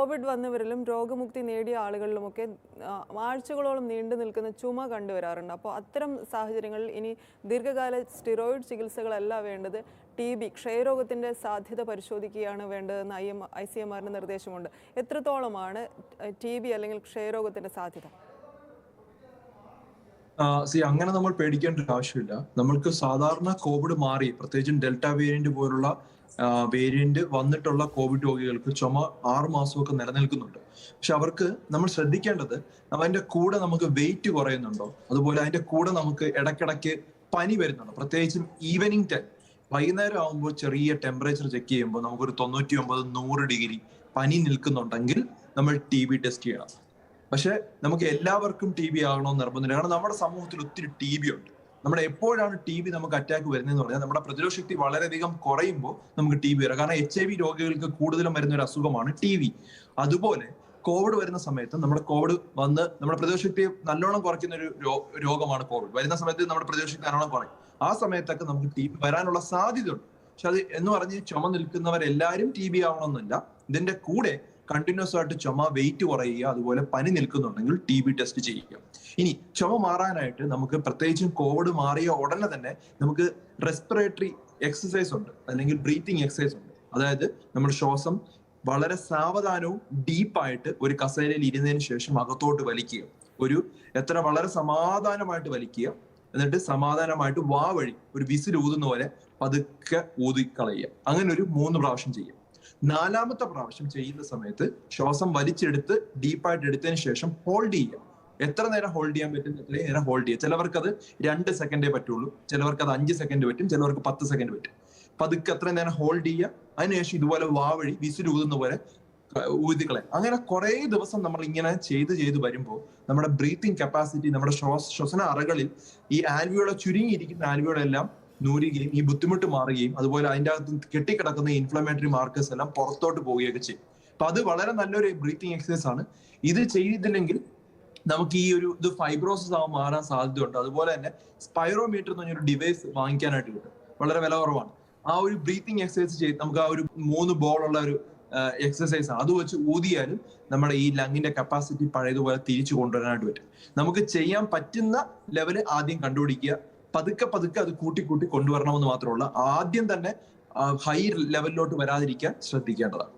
Covid വന്നവരിലും രോഗമുക്തി നേടിയ ആളുകളിലുമൊക്കെ ആഴ്ചകളോളം നീണ്ടു നിൽക്കുന്ന ചുമ കണ്ടുവരാറുണ്ട്. അപ്പോൾ അത്തരം സാഹചര്യങ്ങളിൽ ഇനി ദീർഘകാല സ്റ്റിറോയിഡ് ചികിത്സകളല്ല വേണ്ടത്, ക്ഷയരോഗത്തിൻ്റെ സാധ്യത പരിശോധിക്കുകയാണ് വേണ്ടതെന്ന് ICMRന്റെ നിർദ്ദേശമുണ്ട്. എത്രത്തോളമാണ് TB അല്ലെങ്കിൽ ക്ഷയരോഗത്തിൻ്റെ സാധ്യത? അങ്ങനെ നമ്മൾ പേടിക്കേണ്ട ഒരു ആവശ്യമില്ല. നമ്മൾക്ക് സാധാരണ കോവിഡ് മാറി, പ്രത്യേകിച്ചും ഡെൽറ്റ വേരിയന്റ് പോലുള്ള വേരിയന്റ് വന്നിട്ടുള്ള കോവിഡ് രോഗികൾക്ക് ചുമ 6 മാസമൊക്കെ നിലനിൽക്കുന്നുണ്ട്. പക്ഷെ അവർക്ക് നമ്മൾ ശ്രദ്ധിക്കേണ്ടത് അതിന്റെ കൂടെ നമുക്ക് വെയിറ്റ് കുറയുന്നുണ്ടോ, അതുപോലെ അതിന്റെ കൂടെ നമുക്ക് ഇടയ്ക്കിടയ്ക്ക് പനി വരുന്നുണ്ടോ. പ്രത്യേകിച്ചും ഈവനിങ് ടൈം, വൈകുന്നേരം ആകുമ്പോൾ ചെറിയ ടെമ്പറേച്ചർ ചെക്ക് ചെയ്യുമ്പോൾ നമുക്കൊരു 99-100 ഡിഗ്രി പനി നിൽക്കുന്നുണ്ടെങ്കിൽ നമ്മൾ TB ടെസ്റ്റ് ചെയ്യണം. പക്ഷെ നമുക്ക് എല്ലാവർക്കും TB ആകണമെന്ന് നിർബന്ധമില്ല. കാരണം നമ്മുടെ സമൂഹത്തിൽ ഒത്തിരി TB ഉണ്ട്. നമ്മുടെ എപ്പോഴാണ് TB നമുക്ക് അറ്റാക്ക് വരുന്നതെന്ന് പറഞ്ഞാൽ നമ്മുടെ പ്രതിരോധ ശക്തി വളരെയധികം കുറയുമ്പോൾ നമുക്ക് TB വരാം. കാരണം HIV രോഗികൾക്ക് കൂടുതലും വരുന്ന ഒരു അസുഖമാണ് TB. അതുപോലെ കോവിഡ് വരുന്ന സമയത്ത് നമ്മുടെ കോവിഡ് വന്ന് നമ്മുടെ പ്രതിരോധ ശക്തി നല്ലോണം കുറയ്ക്കുന്ന ഒരു രോഗമാണ് കോവിഡ്. വരുന്ന സമയത്ത് നമ്മുടെ പ്രതിരോധ ശക്തി നല്ലോണം കുറയും. ആ സമയത്തൊക്കെ നമുക്ക് TB വരാനുള്ള സാധ്യതയുണ്ട്. പക്ഷെ അത് എന്ന് പറഞ്ഞ് ചുമ നിൽക്കുന്നവരെല്ലാവരും TB ആവണമെന്നില്ല. ഇതിന്റെ കൂടെ കണ്ടിന്യൂസ് ആയിട്ട് ചുമ, വെയിറ്റ് കുറയുക, അതുപോലെ പനി നിൽക്കുന്നുണ്ടെങ്കിൽ TB ടെസ്റ്റ് ചെയ്യുക. ഇനി ചുമ മാറാനായിട്ട് നമുക്ക് പ്രത്യേകിച്ചും കോവിഡ് മാറിയ ഉടനെ തന്നെ നമുക്ക് റെസ്പിറേറ്ററി എക്സസൈസ് ഉണ്ട്, അല്ലെങ്കിൽ ബ്രീത്തിങ് എക്സസൈസ് ഉണ്ട്. അതായത് നമ്മുടെ ശ്വാസം വളരെ സാവധാനവും ഡീപ്പായിട്ട് ഒരു കസേരയിൽ ഇരുന്നതിന് ശേഷം അകത്തോട്ട് വലിക്കുക. വളരെ സമാധാനമായിട്ട് വലിക്കുക. എന്നിട്ട് സമാധാനമായിട്ട് വാ വഴി ഒരു വിസിൽ ഊതുന്ന പോലെ പതുക്കെ ഊതിക്കളയുക. അങ്ങനെ ഒരു 3 പ്രാവശ്യം ചെയ്യുക. 4ാമത്തെ പ്രാവശ്യം ചെയ്യുന്ന സമയത്ത് ശ്വാസം വലിച്ചെടുത്ത് ഡീപ്പായിട്ട് എടുത്തതിന് ശേഷം ഹോൾഡ് ചെയ്യുക. എത്ര നേരം ഹോൾഡ് ചെയ്യാൻ പറ്റും അത്രയും നേരം ഹോൾഡ് ചെയ്യുക. ചിലവർക്ക് അത് 2 സെക്കൻഡേ പറ്റുള്ളൂ, ചിലവർക്ക് അത് 5 സെക്കൻഡ് പറ്റും, ചിലവർക്ക് 10 സെക്കൻഡ് പറ്റും. പതുക്കെ അത്രയും നേരം ഹോൾഡ് ചെയ്യുക. അതിനുശേഷം ഇതുപോലെ വാ വഴി വിസിൽ ഊതുന്ന പോലെ ഊതിക്കളയും. അങ്ങനെ കുറെ ദിവസം നമ്മൾ ഇങ്ങനെ ചെയ്ത് വരുമ്പോൾ നമ്മുടെ ബ്രീത്തിങ് കപ്പാസിറ്റി, നമ്മുടെ ശ്വസന അറകളിൽ ഈ ചുരുങ്ങിയിരിക്കുന്ന ആൽവിയോളെല്ലാം നൂരുകയും ഈ ബുദ്ധിമുട്ട് മാറുകയും അതുപോലെ അതിൻ്റെ അകത്ത് കെട്ടിക്കിടക്കുന്ന ഇൻഫ്ലമേറ്ററി മാർക്കേഴ്സ് എല്ലാം പുറത്തോട്ട് പോവുകയൊക്കെ ചെയ്യും. അപ്പൊ അത് വളരെ നല്ലൊരു ബ്രീത്തിങ് എക്സസൈസ് ആണ്. ഇത് ചെയ്തില്ലെങ്കിൽ നമുക്ക് ഇത് ഫൈബ്രോസിസ് ആവാൻ മാറാൻ സാധ്യതയുണ്ട്. അതുപോലെ തന്നെ സ്പൈറോമീറ്റർ എന്ന് പറഞ്ഞൊരു ഡിവൈസ് വാങ്ങിക്കാനായിട്ട് കിട്ടും, വളരെ വില കുറവാണ്. ആ ഒരു ബ്രീത്തിങ് എക്സസൈസ് ചെയ്ത് നമുക്ക് ആ ഒരു 3 ബോളുള്ള ഒരു എക്സസൈസ് ആണ്. അത് വെച്ച് ഊതിയാലും നമ്മുടെ ഈ ലങ്ങിന്റെ കപ്പാസിറ്റി പഴയതുപോലെ തിരിച്ചു കൊണ്ടുവരാനായിട്ട് പറ്റും. നമുക്ക് ചെയ്യാൻ പറ്റുന്ന ലെവല് ആദ്യം കണ്ടുപിടിക്കുക, പതുക്കെ അത് കൂട്ടി കൊണ്ടുവരണമെന്ന് മാത്രമല്ല, ആദ്യം തന്നെ ഹൈ ലെവലിലോട്ട് വരാതിരിക്കാൻ ശ്രദ്ധിക്കേണ്ടതാണ്.